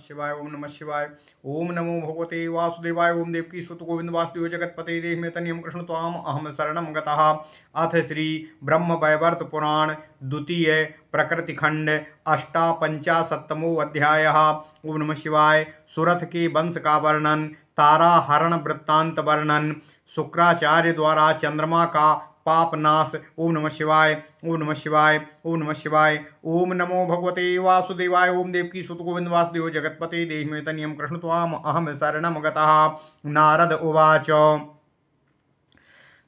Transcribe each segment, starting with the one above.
शिवाय ओम नमः शिवाय। ओम नमो भगवते वासुदेवाय। ओम देवकी सुत गोविंद वासुदेव जगतपते देह में तनियम कृष्ण त्वाम अहम शरणम गतः। अथ श्री ब्रह्म वैवर्त पुराण द्वितीय प्रकृति खंड अष्टापंचाशत्तमो अध्याय। ओम नमः शिवाय। सुरथ के वंश का वर्णन, तारा हरण वृत्तांत वर्णन, शुक्राचार्य द्वारा चंद्रमा का पाप नाश। ओम नमः शिवाय। ओम नमः शिवाय। ओम नमः शिवाय। ओम नमो भगवते वासुदेवाय। ओम देवकी सुत गोविंद वासुदेव जगतपते देहि में तनियम कृष्ण त्वाम अहम शरणम गतः। नारद उवाच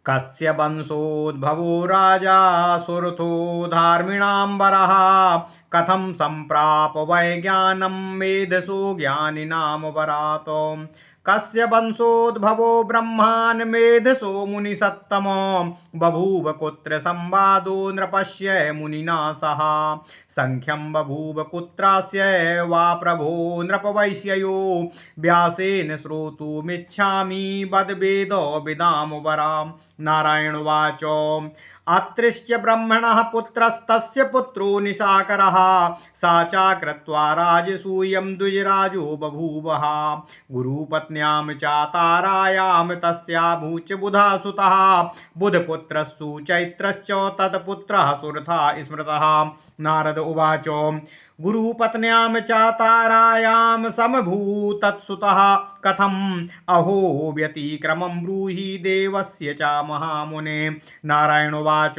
कस्य वंशोद्भवो राजा सुरथो धार्मिणाम्बरः कथं सम्प्राप वैज्ञानं मेधसो ज्ञानिनाम वरात्। कस्य वंशोद्भवो ब्रह्मान् मेधसो मुनिसत्तमो बभूव कुत्र संवादो नृपस्य मुनिना सह। संख्यं बभूव कुत्रास्य वा प्रभो नृपवैश्ययो व्यासेन श्रोतुमिच्छामि वद्वेदो विदाम वराम्। नारायण उवाच अत्रिश्च ब्रह्मणः पुत्रस्तस्य पुत्रो निशाकरः सा चाकृत्वा राजसूयं द्विजराजो बभूवः। गुरुपत्न्यां चातारायां तस्याभूच बुधा सुतः बुधपुत्रस्सु चैत्रश्च तत्पुत्रः सुरथा स्मृतः। नारद उवाच गुरुपत्न्यां चातारायां समभूतत्सुतः कथम् अहो व्यतिक्रमं ब्रूहि देवस्य च महामुने। नारायण उवाच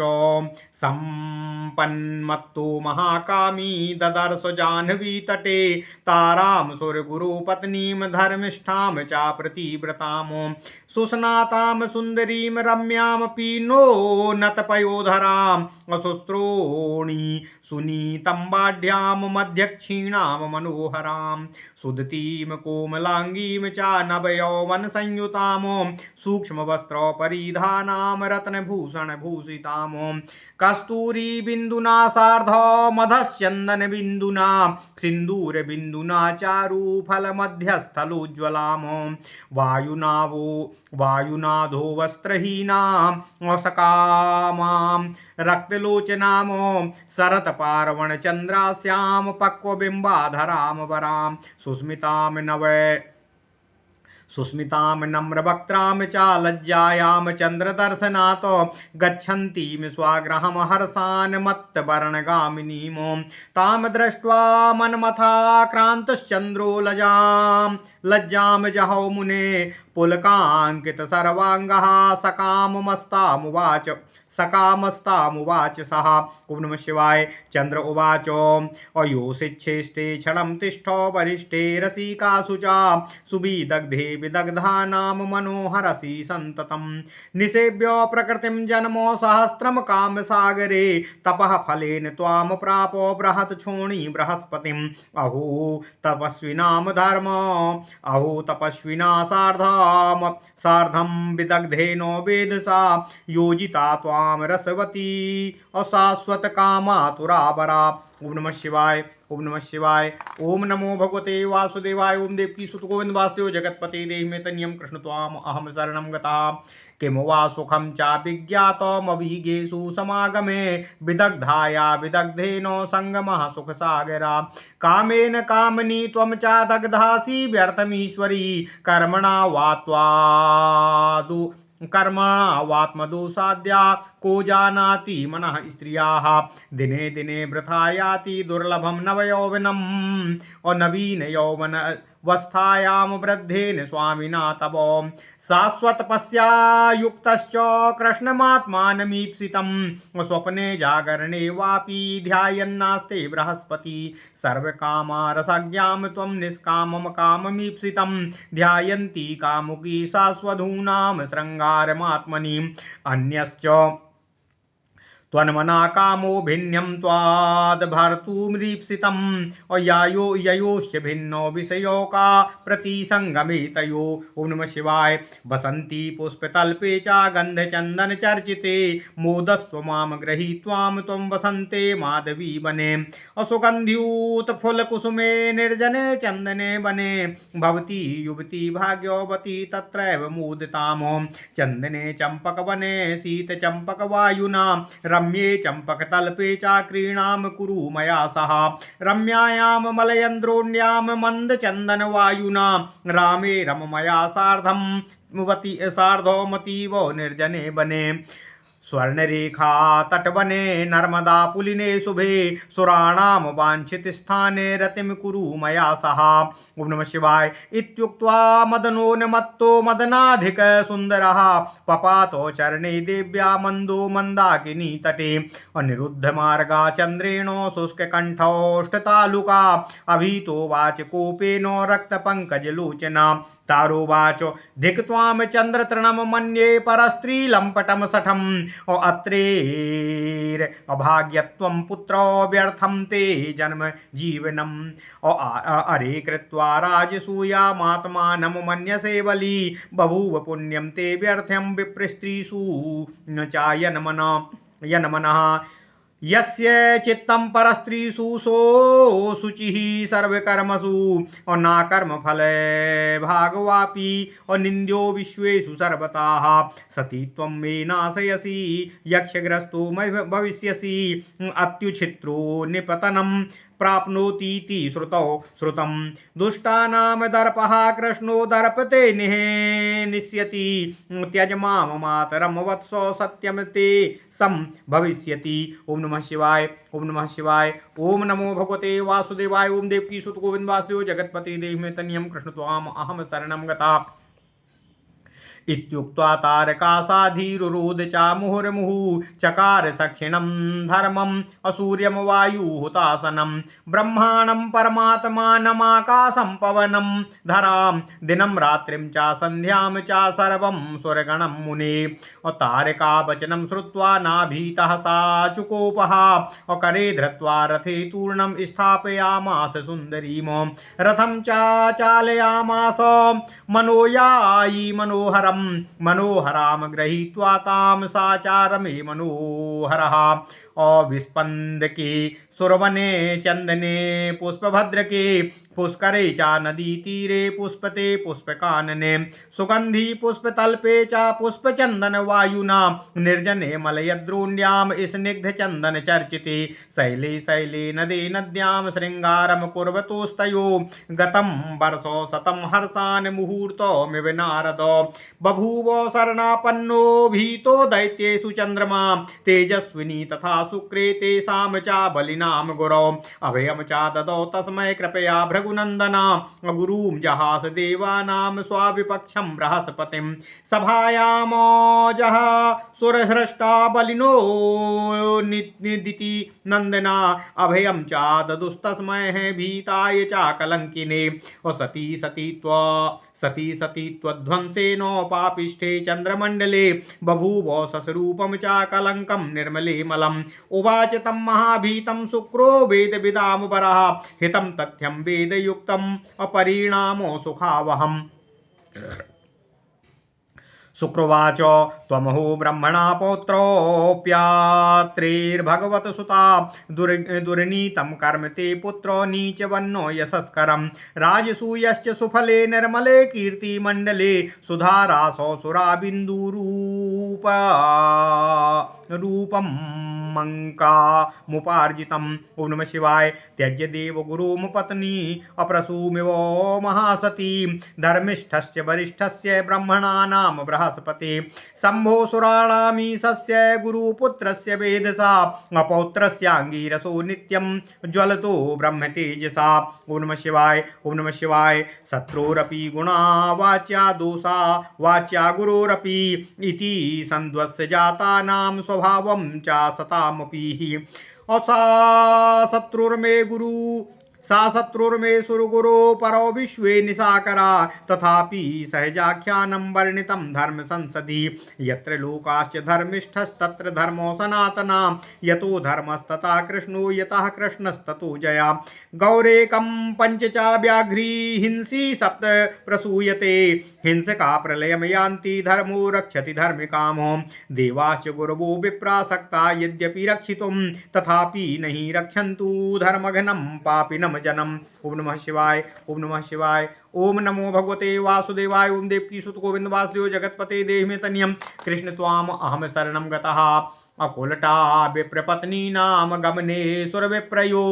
सम्पन्मत्तो महाकामी ददर्श जाह्नवी तटे तारां सुरगुरुपत्नीं धर्मिष्ठां च प्रतिव्रतां सुस्नातां सुन्दरीं रम्यां पीनो नतपयोधराम् अशुश्रोणी सुनीतम्बाढ्यां मध्यक्षीणां मनोहरां सुदतीं कोमलाङ्गीं च नवयौवनसंयुतां सूक्ष्मवस्त्रपरिधानां रत्नभूषणभूषितां कस्तूरी बिन्दुना सार्ध मधश्चन्दन बिन्दुना सिन्दूर बिन्दुना चारु फलमध्यस्थलोज्ज्वलां वायुनाधो वस्त्रहीनां सकामां रक्तलोचनां शरत पार्वण चन्द्रास्यां पक्वबिम्बाधरां वरां सुस्मितां नम्रवक्त्रां च लज्जायां चन्द्रदर्शनात् गच्छन्तीं स्वागृहं हर्षान् मत्तवर्णगामिनीं तां दृष्ट्वा मन्मथाक्रान्तश्चन्द्रो लज्जां जहौ मुने पुलकाङ्कित सर्वाङ्गः सकामस्तामुवाच सः। ओम नमः शिवाय। चंद्र उवाच अयोशिच्छेष्टे क्षणं तिष्ठो वरिष्ठे रसिकासु च सुविदग्धे विदग्धानां मनोहरसि सन्ततं निसेव्य प्रकृतिं जन्मो सहस्रं कामसागरे तपः फलेन त्वां प्रापो बृहत् क्षोणी बृहस्पतिम् अहो तपस्विना सार्धं विदग्धेनो वेधसा योजिता त्वां रसवती अशाश्वत कामातुराबरा। ओम नमः शिवाय। ओम नमः शिवाय। ओम नमो भगवते वासुदेवाय। ओम देवकी सुत गोविंद वासुदेव जगतपते देहि में तनियम कृष्ण त्वाम अहम शरणं गतः। किम वा सुखं चाभिज्ञातमभिगेषु समागमे विदग्धाया विदग्धेनो संगमः सुखसागरा कामेन कामनी त्वं च दग्धासि व्यर्थमीश्वरी कर्मणा वात्मदोषाद्या को जानाति मनः स्त्रियाः दिने दिने वृथा याति दुर्लभं नवयौवनम् और नवीन यौवन वस्थायां वृद्धेन स्वामिना तव शाश्वतपस्या युक्तश्च कृष्णमात्मानमीप्सितं स्वप्ने जागरणे वापि ध्यायन्नास्ते बृहस्पति सर्वकामारसज्ञां त्वं निष्कामं काममीप्सितं ध्यायन्ति कामुकी शाश्वधूनां शृङ्गारमात्मनि अन्यश्च त्वन्मना कामो भिन्नं त्वाद्भर्तुमीप्सितम् ययोश्च भिन्नो विषयो का प्रतिसंगमे तयो। ओम नमः शिवाय। वसन्ती पुष्पतल्पे च गन्धचन्दन चर्चिते मोदस्व मां गृहीत्वां त्वं वसन्ते माधवी वने असुगन्ध्यूत फुलकुसुमे निर्जने चन्दने वने भवती युवती भाग्यवती तत्रैव मोदिताम् चन्दने चम्पकवने शीतचम्पकवायुना रम्ये चम्पकतल्पे चाक्रीणां कुरु मया सह रम्यायां मलयन्द्रोण्यां मन्दचन्दनवायुना रामे रममया सार्धौमतीव निर्जने वने स्वर्णरेखा तटवने नर्मदा पुलिने शुभे सुराणाम वांछित स्थाने रतिम कुरु मया सह। ओम नमः शिवाय। इत्युक्त्वा मदनोन्मत्तो मदनाधिक सुंदरः पपातो चरणे देव्या मंदो मंदाकिनी तटे अनिरुद्ध मार्गा चंद्रेण शुष्क कंठोष्ठतालुका अभीतो वाच कोपेनो रक्त पंकज लोचना तारोवाच धिक त्वाम चंद्र तृणम मन्ये परस्त्री लंपटम सठम अत्रेर अभाग्यत्वं पुत्रो व्यर्थं ते जन्म जीवनम अरे कृत्वा राजसूयामात्मानं मन्यसे बली बभूव पुण्यं ते व्यर्थं विप्रस्त्रीषु न चायनमनः यस्य चित्तं परस्त्रीषु सो शुचिः सर्वकर्मसु और नाकर्म फल भागवापी और निंद्यो विश्वेषु सर्वतः सती त्वं मे नाशयसि यक्षग्रस्तो भविष्यसि अत्युच्छित्रो निपतनम् प्राप्नोतीति श्रुतं दुष्टानां दर्पः कृष्णो दर्पते निष्यति त्यज मां मातरं वत्सो सत्यं ते सं भविष्यति। ओम नमः शिवाय। ओम नमः शिवाय। ओम नमो भगवते वासुदेवाय। ओम देवकी सुत गोविंद वासुदेव जगतपति देहि तनियम कृष्ण त्वाम अहम शरणं गता इत्युक्त्वा तारकासाधीरुरोध चा मुहुर्मुहुः चकार सक्षिणं धर्मम् असूर्यं वायुहुतासनं ब्रह्माणं परमात्मानमाकाशं पवनं धरां दिनं रात्रिं च सन्ध्यां च सर्वं स्वर्गणं मुने तारका वचनं श्रुत्वा नाभीतः सा चुकोपः करे धृत्वा रथे तूर्णं स्थापयामास सुन्दरीं रथं च चालयामास मनोयायी मनोहरं मनोहरां गृहीत्वा तां साचारमे मनोहरः अविस्पन्दके सुरवने चन्दने पुष्पभद्रके पुष्करे च नदी तीरे पुष्पते पुष्पकानने सुगंधी पुष्पतल्पे च पुष्पचंदन वायुना निर्जने मलयद्रोण्यां स्निग्धचन्दन चर्चिते शैले शैले नदे नद्यां शृङ्गारं कुर्वतोस्तयो गतं वर्षो शतं हर्षान् मुहूर्तमिव नारद बभूव शरणापन्नो भीतो दैत्येषु चन्द्रमा तेजस्विनी तथा शुक्रे तेषां च बलिनां गुरौ अभयं च ददौ तस्मै कृपया भृगुनन्दना गुरुं जहास देवानां स्वाविपक्षं बृहस्पतिं सभायामोजः सुरहृष्टा बलिनो निदिति नन्दना अभयं च ददुस्तस्मै भीताय च कलङ्किने सती त्वध्वंसेनो पापिष्ठे चन्द्रमण्डले बभूव सस्रूपं च कलङ्कं निर्मले मलम् उवाच तं महाभीतं शुक्रो वेदविदाम्बरः हितं तथ्यं वेदयुक्तम् अपरिणामो सुखावहम् शुक्रवाच त्वमहो ब्रह्मणा पौत्रोऽप्यात्रेर्भगवत सुता दुर्नीतं कर्म ते पुत्रो नीचवन्नो यशस्करं राजसूयश्च सुफले निर्मले कीर्तिमण्डले सुधारासो रूपं मंकामुपार्जितम्। ओम नमः शिवाय। त्यज्य देवगुरुं पत्नी अप्रसूमिवो महासती धर्मिष्ठस्य वरिष्ठस्य ब्रह्मणानां बृहस्पति शम्भो सुराणामीशस्य गुरुपुत्रस्य वेदसा अपौत्रस्याङ्गीरसो नित्यं ज्वलतो ब्रह्मतेजसा। ओम नमः शिवाय। ओम नमः शिवाय। शत्रुरपि गुणा वाच्या दोषा वाच्या गुरोरपि इति संध्वस्य जातानां स्वभावं च सतामपि सा शत्रुर्मे सुरगुरो परो विश्वे निशाकरा तथापि सहजाख्यानं वर्णितं धर्म संसदि यत्र लोकाश्च धर्मिष्ठस्तत्र धर्मो सनातना यतो धर्मस्तथा कृष्णो यतः कृष्णस्ततो जया गौरेकं पंच च व्याघ्री हिंसी सप्त प्रसूयते हिंसका प्रलयं यान्ति धर्मो रक्षति धर्मिकामो देवाश्च गुरवो विप्रासक्ता यद्यपि रक्षितुं तथापि नहि रक्षन्तु धर्मघ्नं पापिनं जनम। ओम नमः शिवाय। ओम नमः शिवाय। ओम नमो भगवते वासुदेवाय। ओम देवकी सुत गोविंद वासुदेव जगतपते देहि मे तनियम कृष्ण त्वाम अहम शरणं गतः। अकुलटा विप्रपत्नी नाम गमने सुरविप्रयो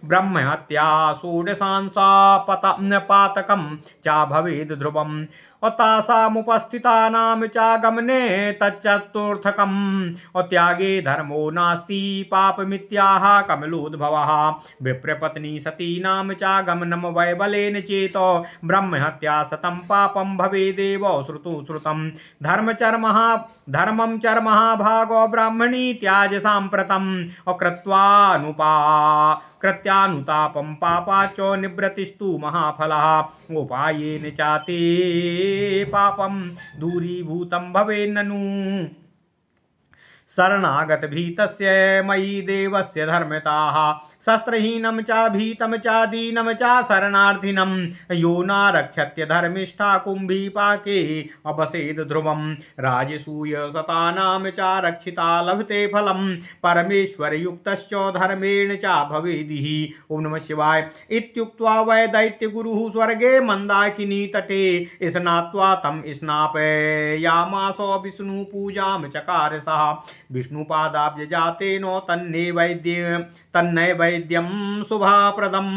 ब्रह्महत्या षोडशांसा पातकं चा भवेद् ध्रुवम् तासामुपस्थितानां चागमने तच्चतुर्थकम् त्यागे धर्मो नास्ति पापमित्याह कमलोद्भवः विप्रपत्नी सतीनां चागमनं वैबलेन चेतो ब्रह्महत्या शतं पापं भवेदेव श्रुतं धर्मं चर्महाभागो ब्राह्मणी त्याज साम्प्रतम् कृत्यानुतापं पापाच निवृत्तिस्तु महाफलः उपायेन चाते पापं दूरीभूतं भवेन्ननु शरणागत भीतस्य मयि देवस्य धर्मताः शस्त्रहीनं च भीतं च दीनं च शरणार्थिनं यो नारक्षत्य धर्मिष्ठा कुम्भीपाके अवसेद ध्रुवं राजसूय शतानां च रक्षिता लभते फलं परमेश्वरयुक्तश्च धर्मेण च भवेदिः। ओम नमः शिवाय। इत्युक्त्वा वै दैत्यगुरुः स्वर्गे मन्दाकिनी तटे स्नात्वा तं स्नापयामास विष्णुपूजां चकार सः विष्णुपादाब्ज जातेनो तन्नैवेद्यं शुभप्रदं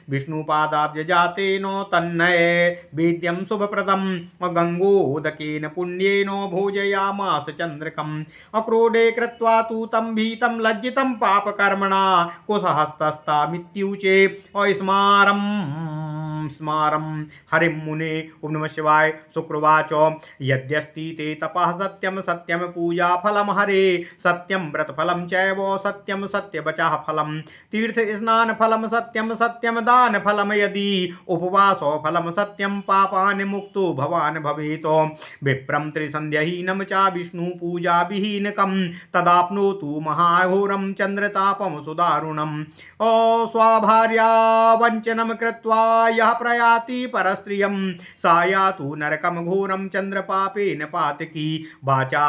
विष्णुपादाब्ज जातेनो तन्नैवेद्यं शुभप्रदं गंगोदकेन पुण्येनो भोजयामास चंद्रकम् अक्रोडे कृत्वा तु तं भीतं लज्जितं पापकर्मणा कुशहस्तस्तामित्युचे स्मारं हरिं मुने। ओम नमः शिवाय। शुक्रवाच यद्यस्ति ते तपः सत्यं सत्यं पूजा फलं हरे सत्यं व्रत फलं चैव सत्यं सत्यवचः फलं तीर्थ स्नान फलं सत्यं सत्यं दान फलं यदि उपवासो फलं सत्यं पापानि मुक्तो भवान् भवेत् विप्रं त्रिसन्ध्यहीनं च विष्णु पूजा विहीनकं तदाप्नोतु महाघोरं चन्द्रतापं सुदारुणम् स्वाभार्या वञ्चनं कृत्वा यः प्रयाति परस्त्रियं सा यातु नरकं घोरं चन्द्रपापेन पातकी वाचा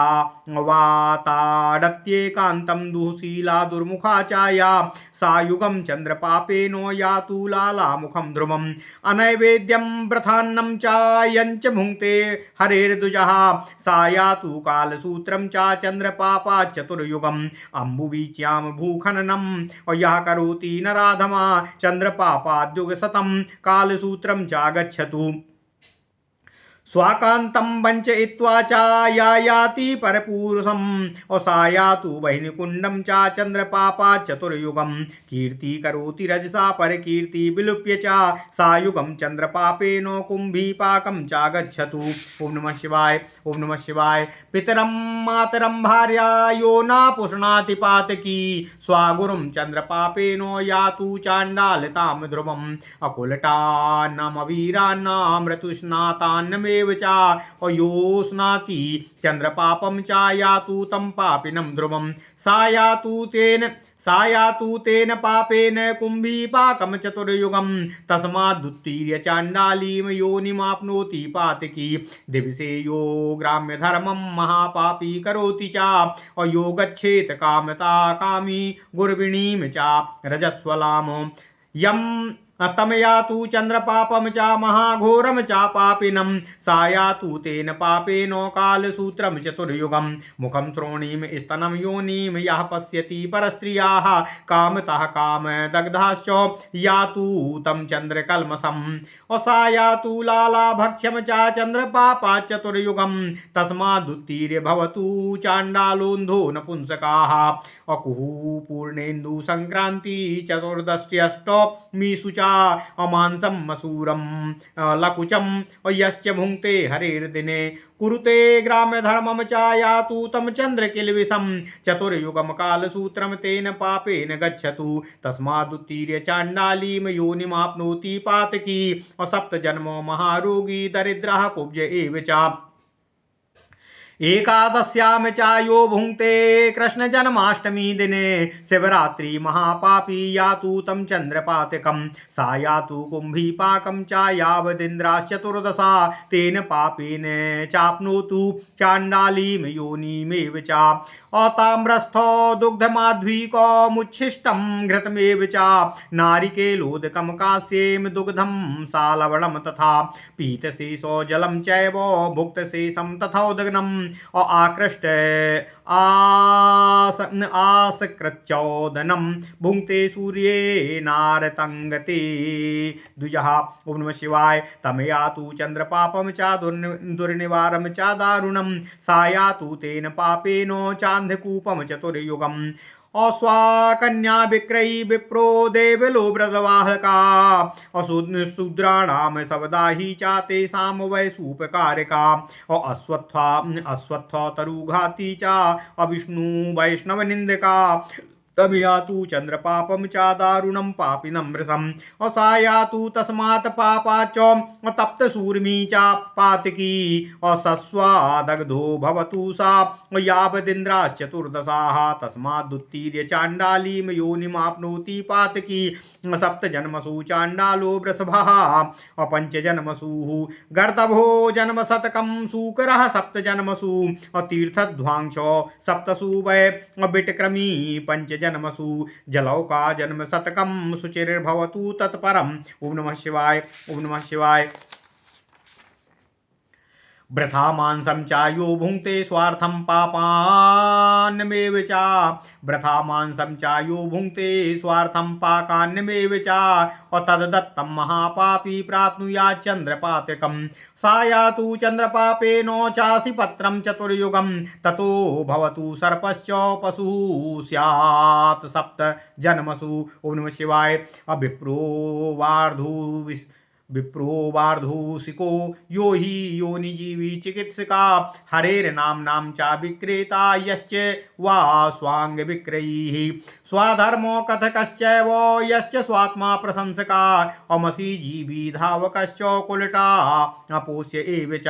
वाताडत्येकान्तं दुःशीला दुर्मुखा चाया सा युगं चन्द्रपापेनो यातु लालामुखं ध्रुवम् अनैवेद्यं व्रतान्नं चायञ्च भुङ्क्ते हरेर्द्विजः सा यातु कालसूत्रं च चन्द्रपापा चतुर्युगम् अम्बुवीच्यां भूखननं यः करोति नराधमा चन्द्रपापाद्युगशतं कालसूत्रं चागच्छतु स्वाकान्तं वञ्चयित्वा च या याति परपुरुषं सा यातु वह्निकुण्डं च चन्द्रपापा चतुर्युगं कीर्ति करोति रजसा परकीर्ति विलुप्य च सा युगं चन्द्रपापेनो कुम्भीपाकं चागच्छतु। ओम नमः शिवाय। ओम नमः शिवाय। पितरं मातरं भार्या यो न पुष्णाति पातकी स्वागुरुं चन्द्रपापेनो यातु चाण्डालतां ध्रुवम् अकुलटान्नमवीरान्नां ऋतुस्नातान्नमेव चा यो स्नाति चन्द्रपापं चा यातु तं पापिनं ध्रुवं सा यातु तेन पापेन कुम्भीपाकं चतुर्युगं तस्मादुत्तीर्य चाण्डालीं योनिमाप्नोति पातकी दिवसे यो ग्राम्यधर्मं महापापी करोति च यो गच्छेत कामता कामी गुर्विणीं च रजस्वलां यं तम यातु चन्द्रपापं च महाघोरं च पापिनं सा यातु तेन पापेनो कालसूत्रं चतुर्युगं मुखं श्रोणीं स्तनं योनिं यः पश्यति परस्त्रियाः कामतः कामदग्धाश्च यातु तं चन्द्रकल्मषं सा यातु लालाभक्ष्यं च चन्द्रपापा चतुर्युगं तस्मादुत्तीर्य भवतु चाण्डालोन्धो नपुंसकाः अकुः पूर्णेन्दु संक्रांति चतुर्दश्यष्टमीषु च अमांसं मसूरं लकुचं यश्च भुङ्क्ते हरेर्दिने कुरुते ग्राम्यधर्मं च यातु तं चन्द्रकिल्बिषं चतुर्युगं कालसूत्रं तेन पापेन गच्छतु तस्मादुत्तीर्य चाण्डालीं योनिमाप्नोति पातकी सप्तजन्मो महारोगी दरिद्रः कुब्ज एव च एकादश्याम च यो भुङ्क्ते कृष्ण जन्माष्टमी दिने शिवरात्रि महापापी यातु तं चन्द्रपातकं सा यातु कुम्भीपाकं च यावदिन्द्राश्चतुर्दशा तेन पापेन चाप्नोतु चाण्डालीं योनिमेव च ताम्रस्थो दुग्धमाध्वीको मुच्छिष्टं घृतमेव च नारिकेलोदकं कास्येम दुग्धं सालवणं तथा पीतशेषो जलं चैव भुक्तशेषं तथोदग्नं और आकृष्ट आसकृच्चोदनम भुंक्ते सूर्ये नारतंगते द्विजः। ओम नमः शिवाय। तमयातु चंद्र पापम चा दुर्निवारम चा दारुणम सायातु तेन पापेनो चांधकूपम चतुर्युगम अस्वाकन्या विक्रयी विप्रो देवलो व्रतवाहका शूद्राणाम सवदाही चाते साम वै सूपकारिका और अश्वत्थ तरुघाती चा अविष्णु वैष्णव निंदका तमियातु चंद्र पापम चा दारुणम पापिनम मृषम और सायातु तस्मात् पापाच तप्त सूर्मी चा पातकी और सस्वादग्धो भवतु सा यावदिन्द्राश्चतुर्दशाः तस्मादुत्तीर्य चाण्डालीं योनिमाप्नोति पातकी सप्त जन्मसु चाण्डालो वृषभः और पंच जन्मसु गर्दभो जन्म शतकम सूकरः सप्त जन्मसु और तीर्थध्वांसो सप्तसु वै बिटक्रमी पंच जन्मसु जलौका जन्म शतकम शुचिर्भवतु तत्परम। ओम नमः शिवाय। ओम नमः शिवाय। वृथा मांसम चायो भुंक्ते स्वार्थम पापान्नमेव चा वृथा मांसम चायो भुंक्ते स्वार्थम पाकान्नमेव चा और तददत्तम महापापी प्राप्नुयात् चंद्रपातकम सायातु चंद्रपापे नो चासि पत्रम चतुर्युगम ततो भवतु सर्पश्च पशु स्यात् सप्त जन्मसु। ओम नमः शिवाय। अभिप्रो वार्धूसिको यो हि योनिजीवी चिकित्सका हरेर्नाम्नां चा विक्रेता यश्च वा स्वांग विक्रयी स्वाधर्मो कथकश्चैव यश्च स्वात्मा प्रशंसका अमसी जीवी धावकश्च कुलटा अपोष्य एव च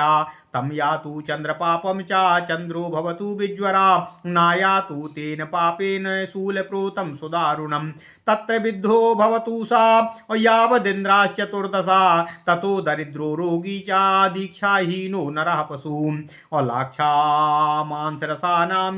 तम यातु चंद्रपापम चा चंद्रो भवतु विज्वरा नायातु तेन पापेन शूलप्रोतं सुदारुणं तत्र विद्धो भवतु सा यावदिन्द्राश्चतुर्दशा ततो दरिद्रो रोगी चा दीक्षाहीनो नरः पशु और लाक्षामांसरसानां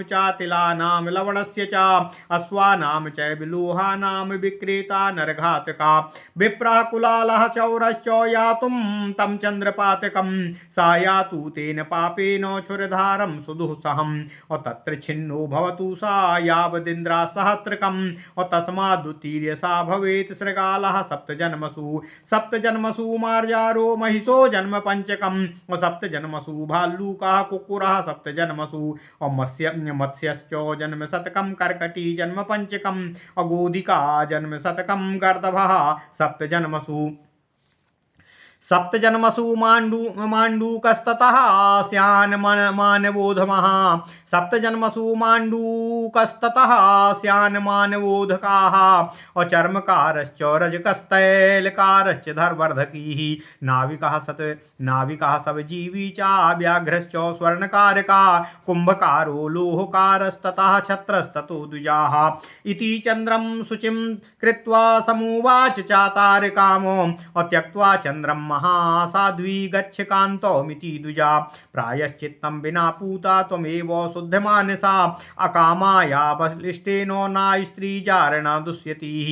चा तिलानां लवणस्य चा अश्वानां च विलोहानां विक्रेता नरघातका विप्रा कुलालः चौरश्च यातुं तं चंद्रपातकं सायातु तेन पापेन क्षुरधारं सुदुःसहम् और तत्र छिन्नो भवतु सा यावदिन्द्रा सहस्रकम् और तस्मादुत्तीर्य सा भवेत् शृगालः सप्त जन्मसु मार्जारो महिषो जन्म पंचकम् और सप्त जन्मसु भाल्लूकः कुक्कुरः सप्त जन्मसु और मत्स्यश्च जन्म शतकं कर्कटी जन्म पंचकम् और गोधिका जन्म शतकं गर्दभः सप्त जन्मसु माण्डूकस्ततः स्यान् मानवोधमः सप्त जन्मसु माण्डूकस्ततः स्यान् मानवोधकाः और चर्मकारश्च रजकस्तैलकारश्च धर्वर्धकीः नाविकः सवजीवी च व्याघ्रश्च स्वर्णकारका कुम्भकारो लोहकारस्ततः छत्रस्ततो द्विजाः इति चन्द्रं शुचिं कृत्वा समुवाच चातारकामो और त्यक्त्वा चन्द्रं महासाध्वी गच्छ कान्तौमिति द्विजा प्रायश्चित्तं विना पूता त्वमेव शुद्धमानसा अकामाया बलिष्ठेनो नास्त्रीजारण दुष्यतिः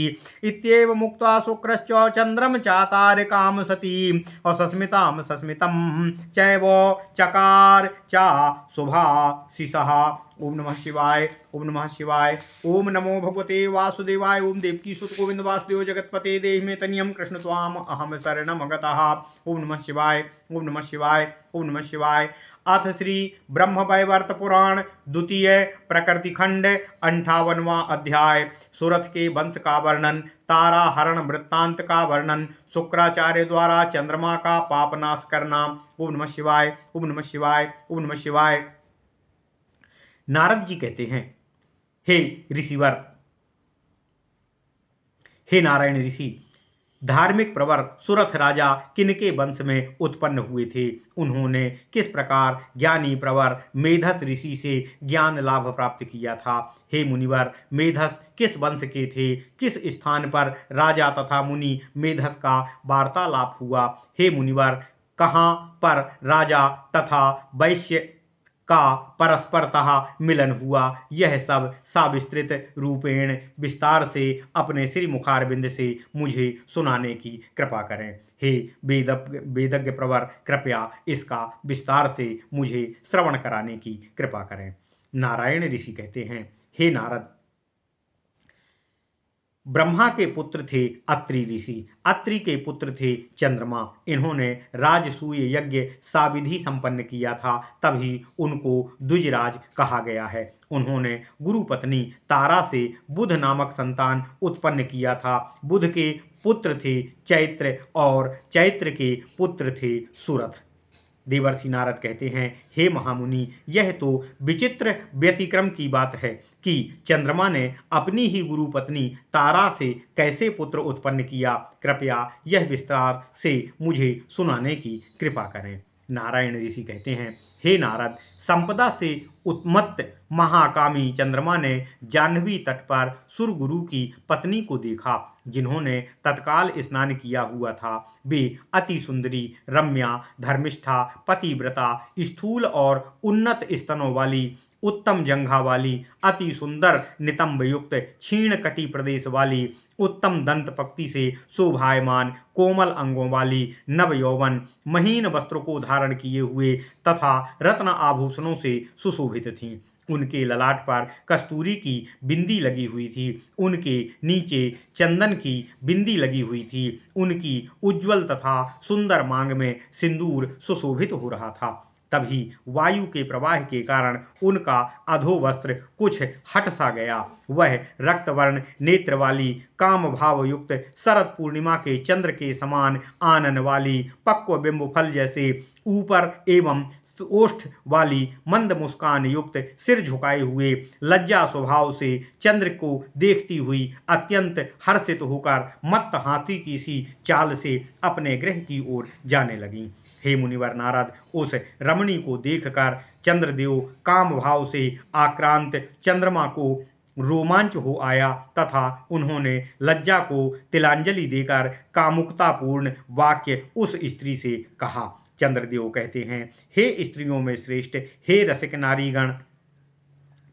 इत्येव मुक्त्वा शुक्रश्च चन्द्रं चातारकां सती और सस्मितं चैव चकार चा शुभाशिषः। ओम नमः शिवाय। ओम नमः शिवाय। ओम नमो भगवते वासुदेवाय। ओम देवकी सुत गोविंद वासुदेव जगतपते देहि मे तनियम कृष्ण त्वाम अहम शरणम गतः। ओम नमः शिवाय। ओम नमः शिवाय। ओम नमः शिवाय। अथ श्री ब्रह्म वैवर्त पुराण द्वितीय प्रकृति खंड 58वां अध्याय सुरथ के वंश का वर्णन, तारा हरण वृत्तांत का वर्णन, शुक्राचार्य द्वारा चंद्रमा का पापनाश करना। ओम नमः शिवाय। ओम नमः शिवाय। ओम नमः शिवाय। नारद जी कहते हैं, हे ऋषिवर, हे नारायण ऋषि, धार्मिक प्रवर सुरथ राजा किनके वंश में उत्पन्न हुए थे? उन्होंने किस प्रकार ज्ञानी प्रवर मेधस ऋषि से ज्ञान लाभ प्राप्त किया था? हे मुनिवर, मेधस किस वंश के थे? किस स्थान पर राजा तथा मुनि मेधस का वार्तालाप हुआ? हे मुनिवर, कहाँ पर राजा तथा वैश्य का परस्परतः मिलन हुआ, यह सब साविस्तृत रूपेण विस्तार से अपने श्री मुखारविंद से मुझे सुनाने की कृपा करें। हे वेदज्ञ प्रवर, कृपया इसका विस्तार से मुझे श्रवण कराने की कृपा करें। नारायण ऋषि कहते हैं, हे नारद, ब्रह्मा के पुत्र थे अत्रि ऋषि, अत्रि के पुत्र थे चंद्रमा। इन्होंने राजसूय यज्ञ साविधि संपन्न किया था, तभी उनको द्विजराज कहा गया है। उन्होंने गुरु पत्नी तारा से बुध नामक संतान उत्पन्न किया था। बुध के पुत्र थे चैत्र और चैत्र के पुत्र थे सुरथ। देवर्षि नारद कहते हैं, हे महामुनि, यह तो विचित्र व्यतिक्रम की बात है कि चंद्रमा ने अपनी ही गुरु पत्नी तारा से कैसे पुत्र उत्पन्न किया। कृपया यह विस्तार से मुझे सुनाने की कृपा करें। नारायण ऋषि कहते हैं, हे नारद, संपदा से उन्मत्त महाकामी चंद्रमा ने जाह्नवी तट पर सुरगुरु की पत्नी को देखा, जिन्होंने तत्काल स्नान किया हुआ था। वे अति सुंदरी, रम्या, धर्मिष्ठा, पतिव्रता, स्थूल और उन्नत स्तनों वाली, उत्तम जंघा वाली, अति सुंदर नितंब युक्त, क्षीण कटी प्रदेश वाली, उत्तम दंत पक्ति से शोभायमान, कोमल अंगों वाली, नव यौवन, महीन वस्त्रों को धारण किए हुए तथा रत्न आभूषणों से सुशोभित थीं। उनके ललाट पर कस्तूरी की बिंदी लगी हुई थी, उनके नीचे चंदन की बिंदी लगी हुई थी। उनकी उज्ज्वल तथा सुंदर मांग में सिंदूर सुशोभित हो रहा था। तभी वायु के प्रवाह के कारण उनका अधोवस्त्र कुछ हट सा गया। वह रक्तवर्ण नेत्र वाली, काम भाव युक्त, शरद पूर्णिमा के चंद्र के समान आनन वाली, पक्व बिंब फल जैसे ऊपर एवं ओष्ठ वाली, मंद मुस्कान युक्त, सिर झुकाए हुए, लज्जा स्वभाव से चंद्र को देखती हुई अत्यंत हर्षित होकर मत्त हाथी की सी चाल से अपने गृह की ओर जाने लगी। हे मुनिवर नारद, उस रमणी को देखकर चंद्रदेव काम भाव से आक्रांत चंद्रमा को रोमांच हो आया तथा उन्होंने लज्जा को तिलांजलि देकर कामुकतापूर्ण वाक्य उस स्त्री से कहा। चंद्रदेव कहते हैं, हे स्त्रियों में श्रेष्ठ, हे रसिक नारीगण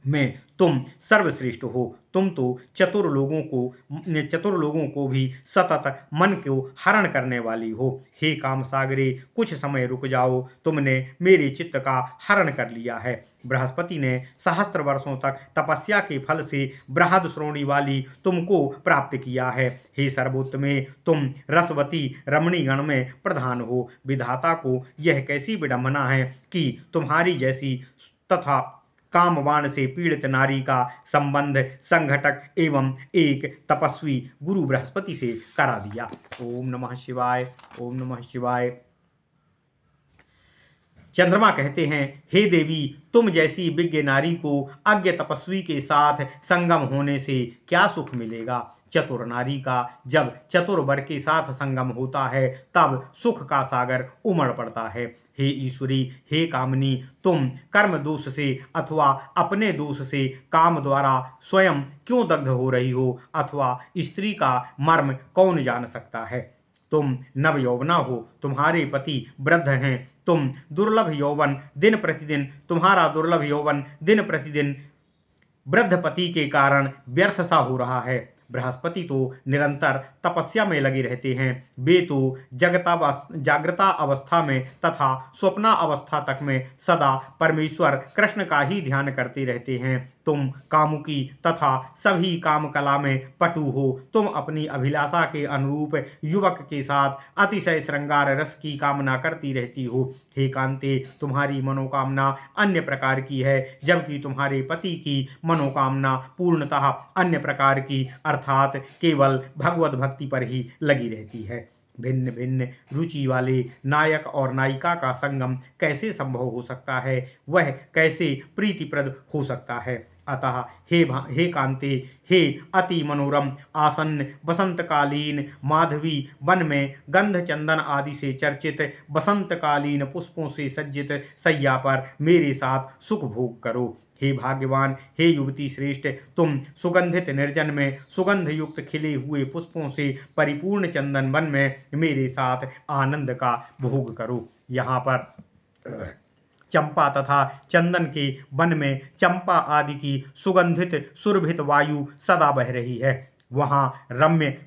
में तुम सर्वश्रेष्ठ हो। तुम तो चतुर लोगों को भी सतत मन को हरण करने वाली हो। हे काम सागरे, कुछ समय रुक जाओ, तुमने मेरे चित्त का हरण कर लिया है। बृहस्पति ने सहस्त्र वर्षों तक तपस्या के फल से बृहद श्रोणी वाली तुमको प्राप्त किया है। हे सर्वोत्तमे, तुम रसवती रमणीगण में प्रधान हो। विधाता को यह कैसी विडंबना है कि तुम्हारी जैसी तथा कामवान से पीड़ित नारी का संबंध संघटक एवं एक तपस्वी गुरु बृहस्पति से करा दिया। ओम नमः शिवाय, ओम नमः शिवाय। चंद्रमा कहते हैं, हे देवी, तुम जैसी विज्ञ नारी को अज्ञ तपस्वी के साथ संगम होने से क्या सुख मिलेगा। चतुर नारी का जब चतुर वर के साथ संगम होता है तब सुख का सागर उमड़ पड़ता है। हे ईश्वरी, हे कामनी, तुम कर्म दोष से अथवा अपने दोष से काम द्वारा स्वयं क्यों दग्ध हो रही हो, अथवा स्त्री का मर्म कौन जान सकता है। तुम नव यौवना हो, तुम्हारे पति वृद्ध हैं। तुम्हारा दुर्लभ यौवन दिन प्रतिदिन वृद्ध पति के कारण व्यर्थ सा हो रहा है। बृहस्पति तो निरंतर तपस्या में लगे रहते हैं। वे तो जागृता अवस्था में तथा स्वप्ना अवस्था तक में सदा परमेश्वर कृष्ण का ही ध्यान करते रहते हैं। तुम कामुकी तथा सभी काम कला में पटु हो। तुम अपनी अभिलाषा के अनुरूप युवक के साथ अतिशय श्रृंगार रस की कामना करती रहती हो। हे कांते, तुम्हारी मनोकामना अन्य प्रकार की है, जबकि तुम्हारे पति की मनोकामना पूर्णतः अन्य प्रकार की अर्थात केवल भगवत भक्ति पर ही लगी रहती है। भिन्न भिन्न रुचि वाले नायक और नायिका का संगम कैसे संभव हो सकता है, वह कैसे प्रीतिप्रद हो सकता है। अतः हे कांते, हे अति मनोरम आसन्न बसंतकालीन माधवी वन में गंध चंदन आदि से चर्चित बसंतकालीन पुष्पों से सज्जित सैया पर मेरे साथ सुख भोग करो। हे भाग्यवान, हे युवती श्रेष्ठ, तुम सुगंधित निर्जन में सुगंध युक्त खिले हुए पुष्पों से परिपूर्ण चंदन वन में मेरे साथ आनंद का भोग करो। यहाँ पर चंपा तथा चंदन के वन में चंपा आदि की सुगंधित सुरभित वायु सदा बह रही है। वहां रम्य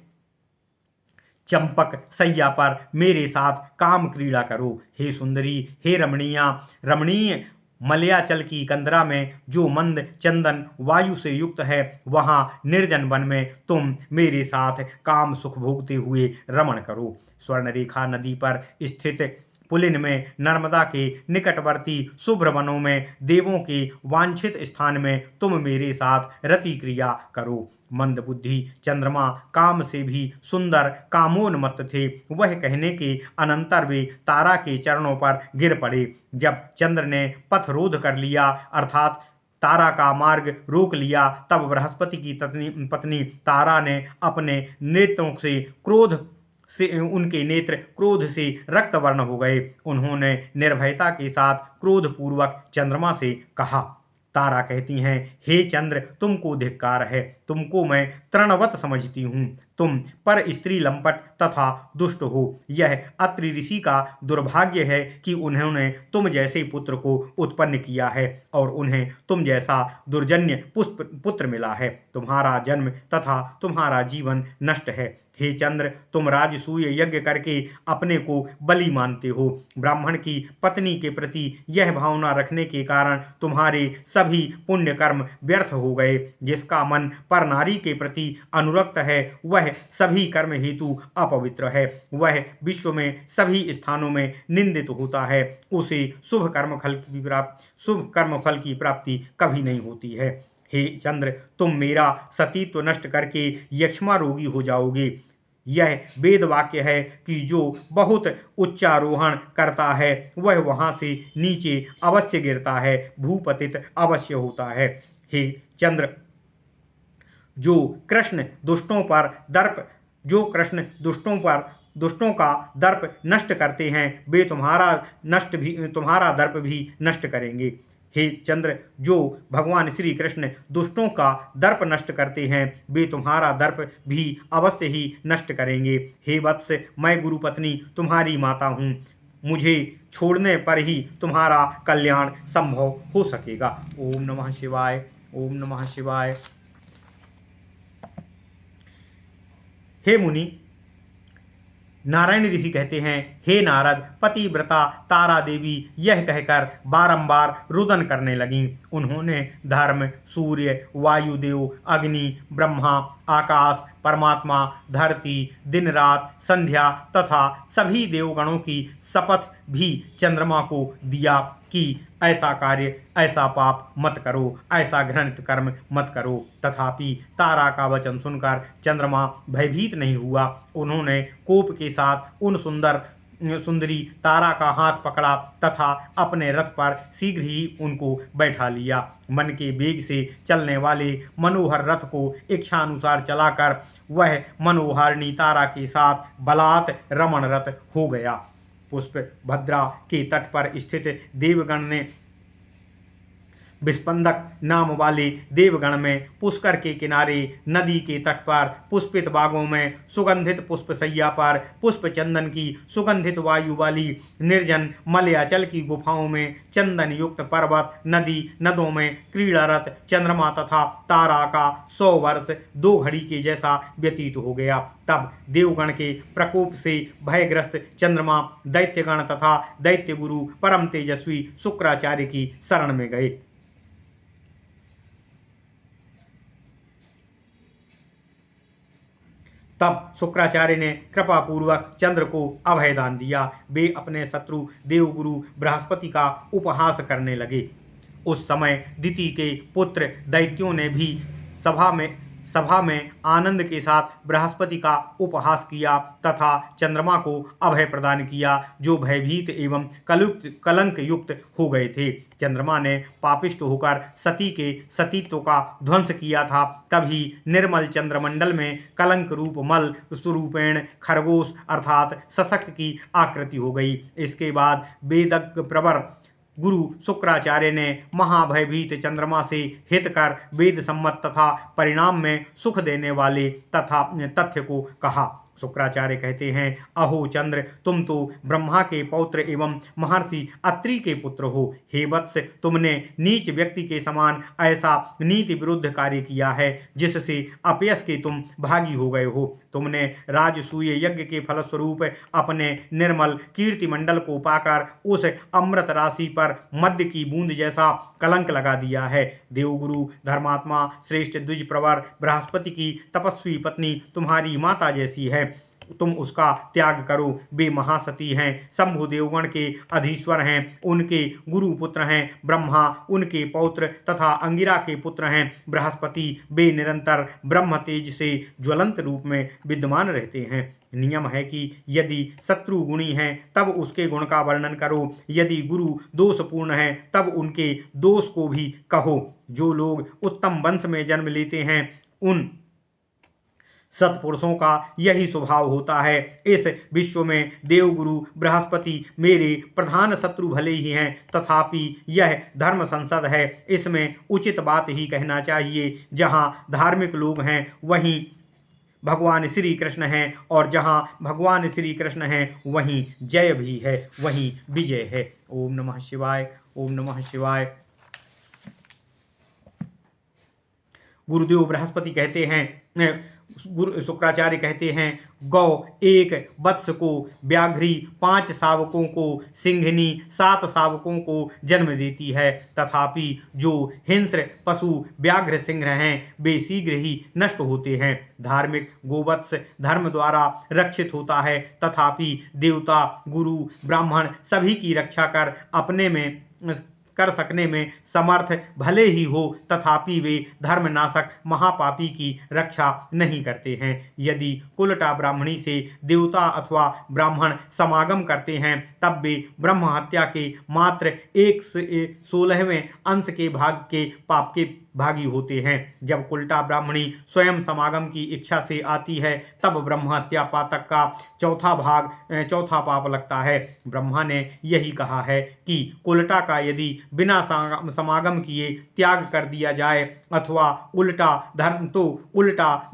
चंपक सैया पर मेरे साथ काम क्रीड़ा करो। हे सुंदरी, हे रमणीय मलयाचल की कंदरा में जो मंद चंदन वायु से युक्त है, वहां निर्जन वन में तुम मेरे साथ काम सुख भोगते हुए रमण करो। स्वर्णरेखा नदी पर स्थित पुलिन में नर्मदा के निकटवर्ती शुभ्र वनों में देवों के वांछित स्थान में तुम मेरे साथ रति क्रिया करो। मंद बुद्धि चंद्रमा काम से भी सुंदर कामोन्मत्त थे। वह कहने के अनंतर वे तारा के चरणों पर गिर पड़े। जब चंद्र ने पथ रोध कर लिया अर्थात तारा का मार्ग रोक लिया, तब बृहस्पति की पत्नी तारा ने अपने नेत्रों से उनके नेत्र क्रोध से रक्तवर्ण हो गए। उन्होंने निर्भयता के साथ क्रोधपूर्वक चंद्रमा से कहा। तारा कहती हैं, हे चंद्र, तुमको धिक्कार है। तुमको मैं तृणवत समझती हूँ। तुम पर स्त्री लंपट तथा दुष्ट हो। यह अत्रि ऋषि का दुर्भाग्य है कि उन्होंने तुम जैसे पुत्र को उत्पन्न किया है और उन्हें तुम जैसा दुर्जन्य पुत्र मिला है। तुम्हारा जन्म तथा तुम्हारा जीवन नष्ट है। हे चंद्र, तुम राजसूय यज्ञ करके अपने को बलि मानते हो। ब्राह्मण की पत्नी के प्रति यह भावना रखने के कारण तुम्हारे सभी पुण्य कर्म व्यर्थ हो गए। जिसका मन पर नारी के प्रति अनुरक्त है, वह सभी कर्म हेतु अपवित्र है। वह विश्व में सभी स्थानों में निंदित होता है। उसे शुभ कर्म फल की प्राप्ति कभी नहीं होती है। हे चंद्र, तुम मेरा सतीत्व नष्ट करके यक्ष्मा रोगी हो जाओगे। यह वेद वाक्य है कि जो बहुत उच्चारोहण करता है वह वहां से नीचे अवश्य गिरता है, भूपतित अवश्य होता है। हे चंद्र, जो कृष्ण दुष्टों का दर्प नष्ट करते हैं, वे तुम्हारा दर्प भी नष्ट करेंगे। हे चंद्र, जो भगवान श्री कृष्ण दुष्टों का दर्प नष्ट करते हैं, वे तुम्हारा दर्प भी अवश्य ही नष्ट करेंगे। हे वत्स, मैं गुरुपत्नी तुम्हारी माता हूँ। मुझे छोड़ने पर ही तुम्हारा कल्याण संभव हो सकेगा। ओम नमः शिवाय। ओम नमः शिवाय। हे मुनि, नारायण ऋषि कहते हैं, हे नारद, पतिव्रता तारा देवी यह कहकर बारंबार रुदन करने लगीं। उन्होंने धर्म, सूर्य, वायुदेव, अग्नि, ब्रह्मा, आकाश, परमात्मा, धरती, दिन रात, संध्या तथा सभी देवगणों की शपथ भी चंद्रमा को दिया कि ऐसा कार्य, ऐसा पाप मत करो, ऐसा घृणित कर्म मत करो। तथापि तारा का वचन सुनकर चंद्रमा भयभीत नहीं हुआ। उन्होंने कोप के साथ उन सुंदरी तारा का हाथ पकड़ा तथा अपने रथ पर शीघ्र ही उनको बैठा लिया। मन के वेग से चलने वाले मनोहर रथ को इच्छानुसार चलाकर वह मनोहारिणी तारा के साथ बलात् रमणरत हो गया। पुष्प भद्रा के तट पर स्थित देवगण ने विस्पंदक नाम वाले देवगण में पुष्कर के किनारे नदी के तट पर पुष्पित बागों में सुगंधित पुष्प सैया पर पुष्प चंदन की सुगंधित वायु वाली निर्जन मलयाचल की गुफाओं में चंदन युक्त पर्वत नदी नदों में क्रीड़ारत चंद्रमा तथा तारा का 100 वर्ष 2 घड़ी के जैसा व्यतीत हो गया। तब देवगण के प्रकोप से भयग्रस्त चंद्रमा दैत्यगण तथा दैत्य गुरु परम तेजस्वी शुक्राचार्य की शरण में गए। तब शुक्राचार्य ने कृपा पूर्वक चंद्र को अभय दान दिया। वे अपने शत्रु देवगुरु बृहस्पति का उपहास करने लगे। उस समय दिति के पुत्र दैत्यों ने भी सभा में आनंद के साथ बृहस्पति का उपहास किया तथा चंद्रमा को अभय प्रदान किया, जो भयभीत एवं कलंक युक्त हो गए थे। चंद्रमा ने पापिष्ट होकर सती के सतीत्व का ध्वंस किया था। तभी निर्मल चंद्रमंडल में कलंक रूप मल स्वरूपेण खरगोश अर्थात शशक की आकृति हो गई। इसके बाद वेदज्ञ प्रवर गुरु शुक्राचार्य ने महाभयभीत चंद्रमा से हित कर वेद सम्मत तथा परिणाम में सुख देने वाले तथा तथ्य को कहा। शुक्राचार्य कहते हैं, अहो चंद्र, तुम तो ब्रह्मा के पौत्र एवं महर्षि अत्रि के पुत्र हो। हे वत्स, तुमने नीच व्यक्ति के समान ऐसा नीति विरुद्ध कार्य किया है जिससे अपयश के तुम भागी हो गए हो। तुमने राजसूय यज्ञ के फलस्वरूप अपने निर्मल कीर्तिमंडल को पाकर उस अमृत राशि पर मध्य की बूंद जैसा कलंक लगा दिया है। देवगुरु धर्मात्मा श्रेष्ठ द्विज प्रवर बृहस्पति की तपस्वी पत्नी तुम्हारी माता जैसी है, तुम उसका त्याग करो। वे महासती हैं, शंभु देवगण के अधीश्वर हैं, उनके गुरु पुत्र हैं ब्रह्मा, उनके पौत्र तथा अंगिरा के पुत्र हैं बृहस्पति। वे निरंतर ब्रह्म तेज से ज्वलंत रूप में विद्यमान रहते हैं। नियम है कि यदि शत्रु गुणी है तब उसके गुण का वर्णन करो, यदि गुरु दोषपूर्ण है तब उनके दोष को भी कहो। जो लोग उत्तम वंश में जन्म लेते हैं उन सत्पुरुषों का यही स्वभाव होता है। इस विश्व में देवगुरु बृहस्पति मेरे प्रधान शत्रु भले ही हैं, तथापि यह धर्म संसद है, इसमें उचित बात ही कहना चाहिए। जहाँ धार्मिक लोग हैं वहीं भगवान श्री कृष्ण हैं, और जहाँ भगवान श्री कृष्ण हैं वहीं जय भी है, वहीं विजय है। ओम नमः शिवाय, ओम नमः शिवाय। गुरुदेव बृहस्पति कहते हैं, शुक्राचार्य कहते हैं, गौ 1 वत्स को, व्याघ्री 5 शावकों को, सिंघनी 7 शावकों को जन्म देती है। तथापि जो हिंस्र पशु व्याघ्र सिंह हैं वे शीघ्र ही नष्ट होते हैं। धार्मिक गोवत्स धर्म द्वारा रक्षित होता है, तथापि देवता गुरु ब्राह्मण सभी की रक्षा कर सकने में समर्थ भले ही हो, तथापि वे धर्मनाशक महापापी की रक्षा नहीं करते हैं। यदि कुलटा ब्राह्मणी से देवता अथवा ब्राह्मण समागम करते हैं तब वे ब्रह्म हत्या के मात्र 1/16वें अंश के भाग के पाप के भागी होते हैं। जब कुलटा ब्राह्मणी स्वयं समागम की इच्छा से आती है तब ब्रह्म हत्या पातक का चौथा पाप लगता है। ब्रह्मा ने यही कहा है कि कुलटा का यदि बिना समागम किए त्याग कर दिया जाए अथवा उल्टा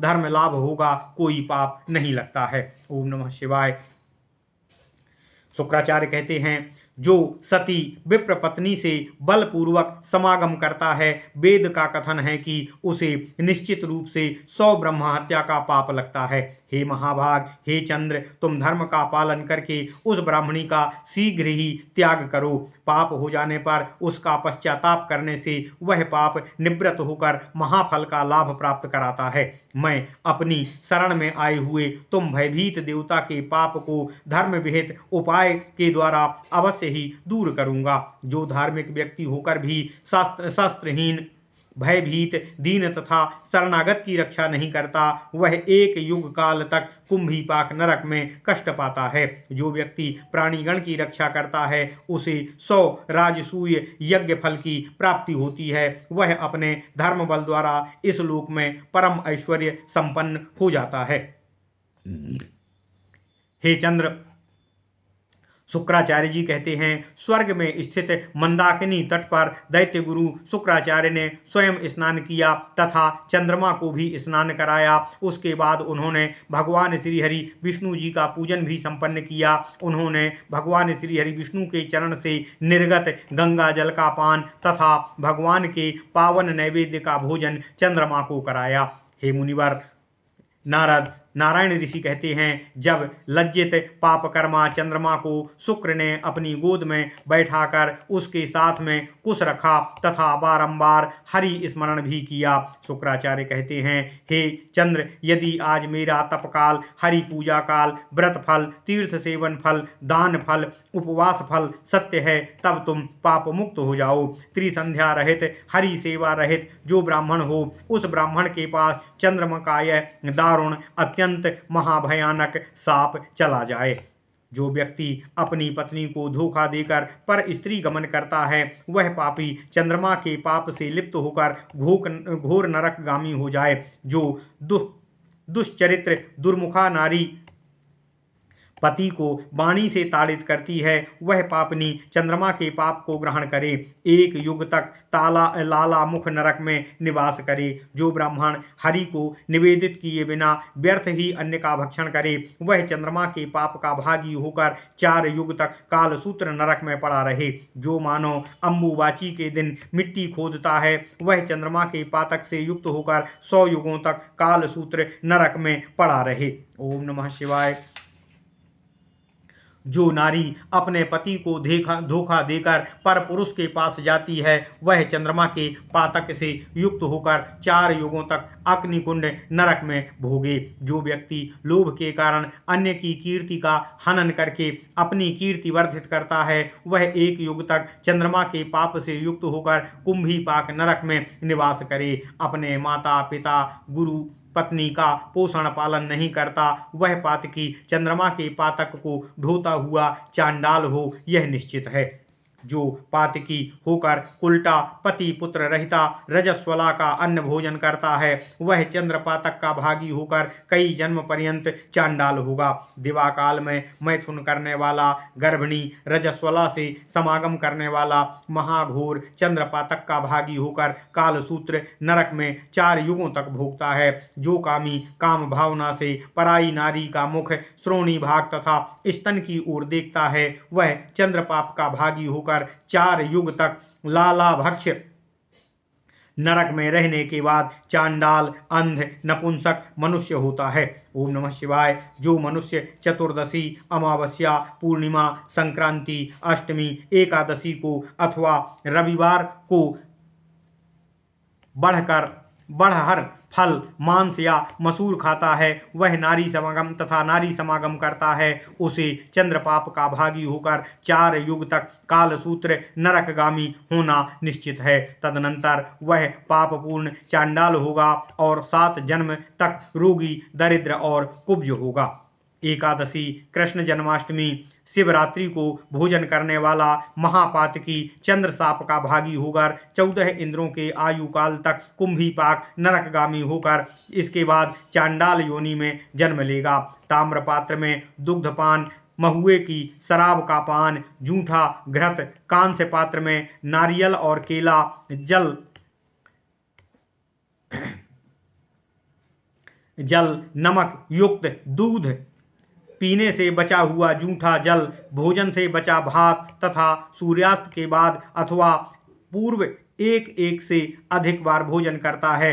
धर्म लाभ होगा, कोई पाप नहीं लगता है। ओम नमः शिवाय। शुक्राचार्य कहते हैं, जो सती विप्र पत्नी से बलपूर्वक समागम करता है, वेद का कथन है कि उसे निश्चित रूप से 100 ब्रह्म हत्या का पाप लगता है। हे महाभाग, हे चंद्र, तुम धर्म का पालन करके उस ब्राह्मणी का शीघ्र ही त्याग करो। पाप हो जाने पर उसका पश्चाताप करने से वह पाप निवृत्त होकर महाफल का लाभ प्राप्त कराता है। मैं अपनी शरण में आए हुए तुम भयभीत देवता के पाप को धर्म विहित उपाय के द्वारा अवश्य ही दूर करूंगा। जो धार्मिक व्यक्ति होकर भी शस्त्रहीन, भयभीत, दीन तथा शरणागत की रक्षा नहीं करता, वह एक युग काल तक कुंभीपाक नरक में कष्ट पाता है। जो व्यक्ति प्राणीगण की रक्षा करता है उसे 100 राजसूय यज्ञ फल की प्राप्ति होती है। वह अपने धर्म बल द्वारा इस लोक में परम ऐश्वर्य संपन्न हो जाता है। हे चंद्र, शुक्राचार्य जी कहते हैं, स्वर्ग में स्थित मंदाकिनी तट पर दैत्य गुरु शुक्राचार्य ने स्वयं स्नान किया तथा चंद्रमा को भी स्नान कराया। उसके बाद उन्होंने भगवान श्री हरि विष्णु जी का पूजन भी संपन्न किया। उन्होंने भगवान श्री हरि विष्णु के चरण से निर्गत गंगा जल का पान तथा भगवान के पावन नैवेद्य का भोजन चंद्रमा को कराया। हे मुनिवर, नारायण ऋषि कहते हैं, जब लज्जित पापकर्मा चंद्रमा को शुक्र ने अपनी गोद में बैठाकर उसके साथ में कुश रखा तथा बारंबार हरि स्मरण भी किया। शुक्राचार्य कहते हैं, हे चंद्र, यदि आज मेरा तपकाल, हरि पूजा काल, व्रत फल, तीर्थ सेवन फल, दान फल, उपवास फल सत्य है, तब तुम पाप मुक्त हो जाओ। त्रिसंध्या रहित, हरि सेवा रहित जो ब्राह्मण हो, उस ब्राह्मण के पास चंद्रमा का यह दारुण अत्यंत महाभयानक साप चला जाए। जो व्यक्ति अपनी पत्नी को धोखा देकर पर स्त्री गमन करता है, वह पापी चंद्रमा के पाप से लिप्त होकर घोर नरकगामी हो जाए। जो दुश्चरित्र दुर्मुखा नारी पति को वाणी से ताड़ित करती है, वह पापनी चंद्रमा के पाप को ग्रहण करे, 1 युग तक लाला मुख नरक में निवास करे। जो ब्राह्मण हरि को निवेदित किए बिना व्यर्थ ही अन्न का भक्षण करे, वह चंद्रमा के पाप का भागी होकर 4 युग तक कालसूत्र नरक में पड़ा रहे। जो मानव अम्बुबाची के दिन मिट्टी खोदता है, वह चंद्रमा के पातक से युक्त होकर 100 युगों तक कालसूत्र नरक में पड़ा रहे। ओम नमः शिवाय। जो नारी अपने पति को धोखा देकर पर पुरुष के पास जाती है, वह चंद्रमा के पातक से युक्त होकर 4 युगों तक अग्निकुंड नरक में भोगे। जो व्यक्ति लोभ के कारण अन्य की कीर्ति का हनन करके अपनी कीर्ति वर्धित करता है, वह 1 युग तक चंद्रमा के पाप से युक्त होकर कुंभीपाक नरक में निवास करे। अपने माता पिता गुरु पत्नी का पोषण पालन नहीं करता, वह पातकी चंद्रमा के पातक को ढोता हुआ चांडाल हो, यह निश्चित है। जो पातकी होकर उल्टा पति पुत्र रहिता रजस्वला का अन्न भोजन करता है, वह चंद्र पातक का भागी होकर कई जन्म पर्यंत चांडाल होगा। दिवा काल में मैथुन करने वाला, गर्भिणी रजस्वला से समागम करने वाला महाघोर चंद्र पातक का भागी होकर कालसूत्र नरक में 4 युगों तक भोगता है। जो कामी काम भावना से पराई नारी का मुख, श्रोणी भाग तथा स्तन की ओर देखता है, वह चंद्र पाप का भागी होकर 4 युग तक लाला भक्ष नरक में रहने के बाद चांडाल, अंध, नपुंसक मनुष्य होता है। ओम नमः शिवाय। जो मनुष्य चतुर्दशी, अमावस्या, पूर्णिमा, संक्रांति, अष्टमी, एकादशी को अथवा रविवार को बढ़हर फल, मांस या मसूर खाता है, वह नारी समागम करता है, उसे चंद्रपाप का भागी होकर 4 युग तक कालसूत्र नरकगामी होना निश्चित है। तदनंतर वह पापपूर्ण चांडाल होगा और 7 जन्म तक रोगी, दरिद्र और कुब्ज होगा। एकादशी, कृष्ण जन्माष्टमी, शिवरात्रि को भोजन करने वाला महापातकी चंद्र साप का भागी होकर 14 इंद्रों के आयु काल तक कुंभीपाक नरकगामी होकर इसके बाद चांडाल योनि में जन्म लेगा। ताम्र पात्र में दुग्धपान, महुए की शराब का पान, जूठा घृत, कांस्य पात्र में नारियल और केला, जल नमक युक्त दूध पीने से बचा हुआ जूठा जल, भोजन से बचा भात तथा सूर्यास्त के बाद अथवा पूर्व 1 से अधिक बार भोजन करता है।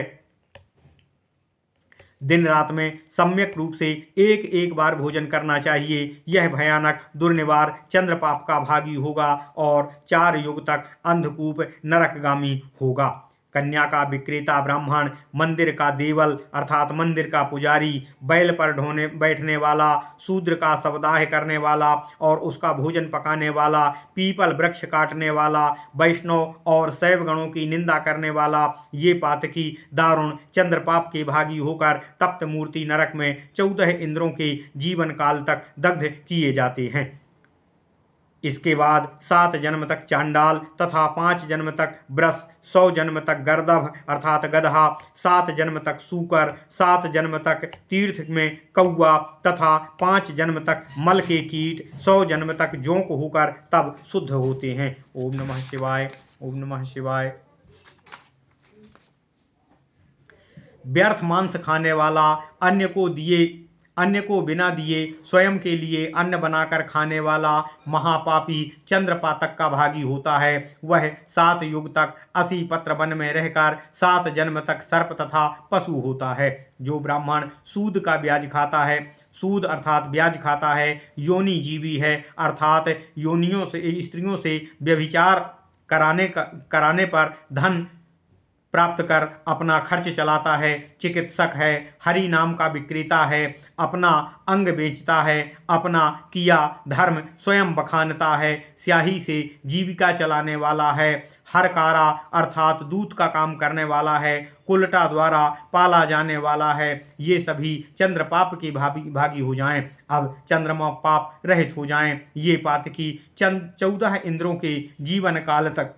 दिन रात में सम्यक रूप से 1 बार भोजन करना चाहिए। यह भयानक दुर्निवार चंद्रपाप का भागी होगा और 4 युग तक अंधकूप नरकगामी होगा। कन्या का विक्रेता ब्राह्मण, मंदिर का देवल अर्थात मंदिर का पुजारी, बैल पर बैठने वाला, शूद्र का शवदाह करने वाला और उसका भोजन पकाने वाला, पीपल वृक्ष काटने वाला, वैष्णव और शैव गणों की निंदा करने वाला, ये पातकी दारुण चंद्रपाप के भागी होकर तप्त मूर्ति नरक में 14 इंद्रों के जीवन काल तक दग्ध किए जाते हैं। इसके बाद 7 जन्म तक चांडाल तथा 5 जन्म तक ब्रस, 100 जन्म तक गर्दभ अर्थात गधा, 7 जन्म तक सूकर, 7 जन्म तक तीर्थ में कौआ तथा 5 जन्म तक मल के कीट, 100 जन्म तक जोंक होकर तब शुद्ध होते हैं। ओम नमः शिवाय। ओम नमः शिवाय। व्यर्थ मांस खाने वाला, अन्य को बिना दिए स्वयं के लिए अन्न बनाकर खाने वाला महापापी चंद्रपातक का भागी होता है। वह 7 युग तक 80 पत्र वन में रहकर 7 जन्म तक सर्प तथा पशु होता है। जो ब्राह्मण सूद का ब्याज खाता है, सूद अर्थात ब्याज खाता है, योनि जीवी है अर्थात योनियों से स्त्रियों से व्यभिचार कराने पर धन प्राप्त कर अपना खर्च चलाता है, चिकित्सक है, हरि नाम का विक्रेता है, अपना अंग बेचता है, अपना किया धर्म स्वयं बखानता है, स्याही से जीविका चलाने वाला है, हरकारा अर्थात दूत का काम करने वाला है, कुलटा द्वारा पाला जाने वाला है, ये सभी चंद्र पाप के भागी हो जाएं। अब चंद्रमा पाप रहित हो जाएं। ये पातकी 14 इंद्रों के जीवन काल तक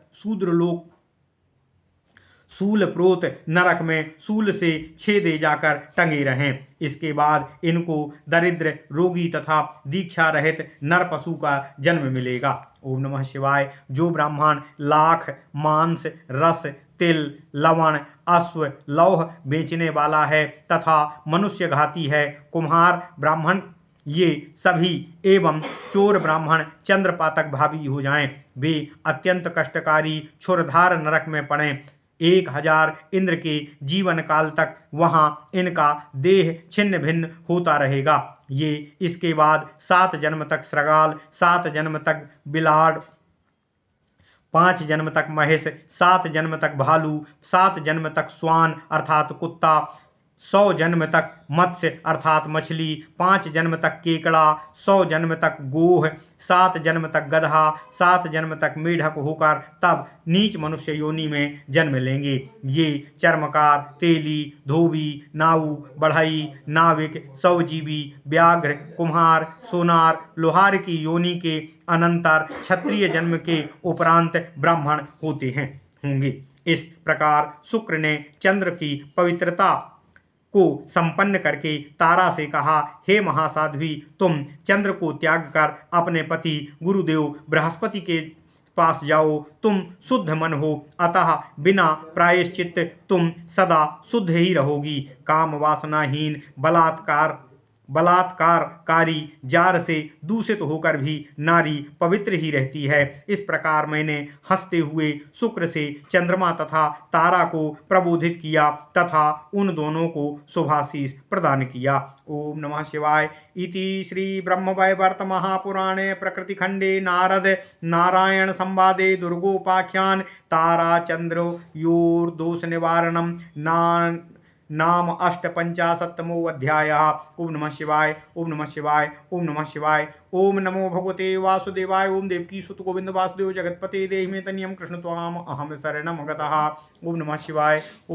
शूल प्रोत नरक में शूल से छेदे जाकर टंगे रहें। इसके बाद इनको दरिद्र, रोगी तथा दीक्षा रहित नर पशु का जन्म मिलेगा। ओम नमः शिवाय। जो ब्राह्मण लाख, मांस, रस, तिल, लवण, अश्व, लौह बेचने वाला है तथा मनुष्य घाती है, कुम्हार ब्राह्मण ये सभी एवं चोर ब्राह्मण चंद्रपातक भावी हो जाएं, वे अत्यंत कष्टकारी छुरधार नरक में पड़ें। 1000 इंद्र के जीवन काल तक वहां इनका देह छिन्न भिन्न होता रहेगा। ये इसके बाद 7 जन्म तक श्रगाल, 7 जन्म तक बिलाड़, 5 जन्म तक महेश, 7 जन्म तक भालू, 7 जन्म तक स्वान अर्थात कुत्ता, 100 जन्म तक मत्स्य अर्थात मछली, 5 जन्म तक केकड़ा, 100 जन्म तक गोह, 7 जन्म तक गधा, 7 जन्म तक मेढक होकर तब नीच मनुष्य योनि में जन्म लेंगे। ये चर्मकार, तेली, धोबी, नाऊ, बढ़ई, नाविक, सौजीवी, व्याघ्र, कुम्हार, सोनार, लोहार की योनि के अनंतर क्षत्रिय जन्म के उपरांत ब्राह्मण होते हैं होंगे। इस प्रकार शुक्र ने चंद्र की पवित्रता को संपन्न करके तारा से कहा, हे महासाध्वी, तुम चंद्र को त्याग कर अपने पति गुरुदेव बृहस्पति के पास जाओ। तुम शुद्ध मन हो, अतः बिना प्रायश्चित तुम सदा शुद्ध ही रहोगी। काम वासनाहीन बलात्कारकारी जार से दूषित होकर भी नारी पवित्र ही रहती है। इस प्रकार मैंने हंसते हुए शुक्र से चंद्रमा तथा तारा को प्रबोधित किया तथा उन दोनों को शुभाशीष प्रदान किया। ओम नमः शिवाय। इति श्री ब्रह्मवैवर्त महापुराणे प्रकृतिखंडे नारद नारायण संवादे दुर्गोपाख्यान तारा चंद्र योर दोष निवारणम नाम 850तमो अध्यायः। ओम नमः शिवाय। ओम नमः शिवाय। ओम नमः शिवाय। ओम नमो भगवते वासुदेवाय। ओम देवकी सुत गोविंद वासुदेव जगतपते देहि मे तनियम कृष्ण त्वाम अहम शरणम गतः। ओम नमः शिवाय।